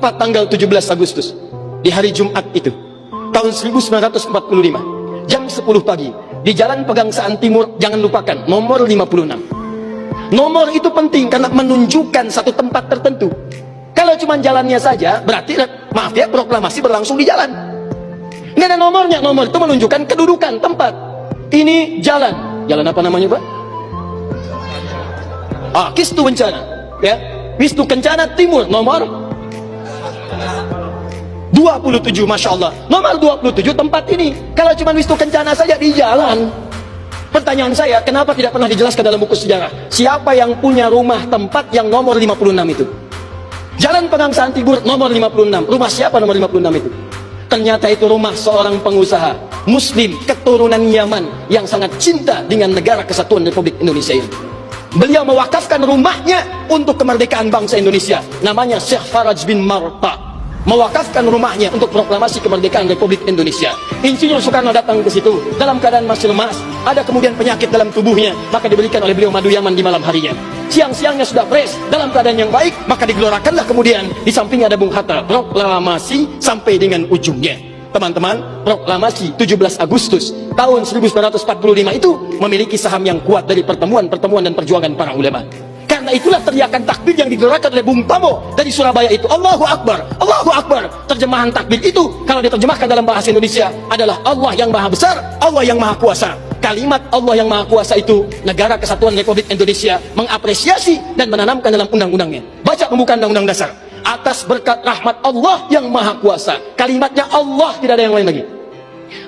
tepat tanggal 17 Agustus, di hari Jumat itu, tahun 1945, jam 10 pagi, di Jalan Pegangsaan Timur, jangan lupakan, nomor 56. Nomor itu penting karena menunjukkan satu tempat tertentu. Kalau cuma jalannya saja, berarti, maaf ya, proklamasi berlangsung di jalan. Nggak ada nomornya, nomor itu menunjukkan kedudukan tempat. Ini jalan. Jalan apa namanya, Pak? Kistu Kencana, ya. Kistu Kencana Timur, nomor 27, Masya Allah. Nomor 27 tempat ini. Kalau cuma Kistu Kencana saja di jalan. Pertanyaan saya, kenapa tidak pernah dijelaskan dalam buku sejarah? Siapa yang punya rumah tempat yang nomor 56 itu? Jalan Pegangsaan Timur, nomor 56. Rumah siapa nomor 56 itu? Ternyata itu rumah seorang pengusaha Muslim keturunan Yaman yang sangat cinta dengan negara kesatuan Republik Indonesia ini. Beliau mewakafkan rumahnya untuk kemerdekaan bangsa Indonesia. Namanya Syekh Faraj bin Marta. Mewakafkan rumahnya untuk proklamasi kemerdekaan Republik Indonesia. Insinyur Soekarno datang ke situ dalam keadaan masih lemas. Ada kemudian penyakit dalam tubuhnya, maka diberikan oleh beliau madu Yaman di malam harinya. Siang-siangnya sudah fresh, dalam keadaan yang baik, maka digelorakanlah kemudian. Di sampingnya ada Bung Hatta, proklamasi sampai dengan ujungnya. Teman-teman, proklamasi 17 Agustus tahun 1945 itu memiliki saham yang kuat dari pertemuan-pertemuan dan perjuangan para ulama. Karena itulah teriakan takbir yang digelorakan oleh Bung Tomo dari Surabaya itu, Allahu Akbar, Allahu Akbar. Terjemahan takbir itu kalau diterjemahkan dalam bahasa Indonesia adalah Allah yang maha besar, Allah yang maha kuasa. Kalimat Allah yang maha kuasa itu Negara Kesatuan Republik Indonesia mengapresiasi dan menanamkan dalam undang-undangnya. Baca pembukaan Undang-Undang Dasar. Atas berkat rahmat Allah yang maha kuasa. Kalimatnya Allah, tidak ada yang lain lagi.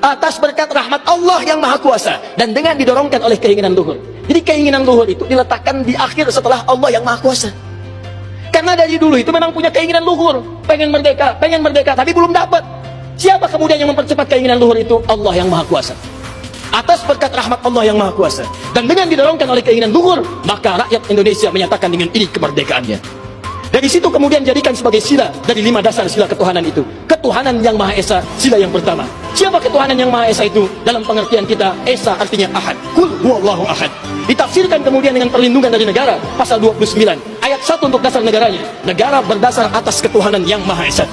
Atas berkat rahmat Allah yang maha kuasa, dan dengan didorongkan oleh keinginan luhur. Jadi keinginan luhur itu diletakkan di akhir setelah Allah yang maha kuasa. Karena dari dulu itu memang punya keinginan luhur, pengen merdeka, tapi belum dapat. Siapa kemudian yang mempercepat keinginan luhur itu? Allah yang maha kuasa. Atas berkat rahmat Allah yang maha kuasa, dan dengan didorongkan oleh keinginan luhur, maka rakyat Indonesia menyatakan dengan ini kemerdekaannya. Dari situ kemudian jadikan sebagai sila dari 5 dasar sila ketuhanan itu. Ketuhanan yang Maha Esa, sila yang pertama. Siapa ketuhanan yang Maha Esa itu? Dalam pengertian kita, Esa artinya Ahad. Kul huwallahu ahad. Ditafsirkan kemudian dengan perlindungan dari negara, pasal 29 ayat 1 untuk dasar negaranya. Negara berdasar atas ketuhanan yang Maha Esa.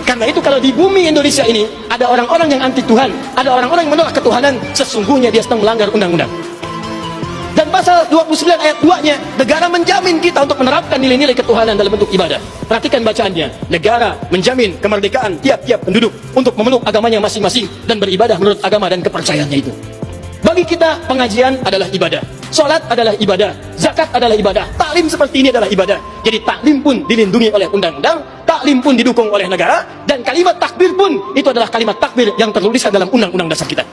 Karena itu kalau di bumi Indonesia ini ada orang-orang yang anti Tuhan, ada orang-orang yang menolak ketuhanan, sesungguhnya dia sedang melanggar undang-undang. Dan pasal 29 ayat 2-nya, negara menjamin kita untuk menerapkan nilai-nilai ketuhanan dalam bentuk ibadah. Perhatikan bacaannya. Negara menjamin kemerdekaan tiap-tiap penduduk untuk memeluk agamanya masing-masing dan beribadah menurut agama dan kepercayaannya itu. Bagi kita, pengajian adalah ibadah, sholat adalah ibadah, zakat adalah ibadah, taklim seperti ini adalah ibadah. Jadi taklim pun dilindungi oleh undang-undang, taklim pun didukung oleh negara, dan kalimat takbir pun itu adalah kalimat takbir yang tertulis dalam undang-undang dasar kita.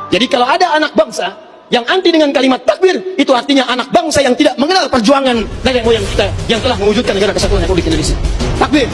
Jadi kalau ada anak bangsa yang anti dengan kalimat takbir, itu artinya anak bangsa yang tidak mengenal perjuangan nenek moyang kita yang telah mewujudkan negara kesatuan Republik Indonesia. Takbir.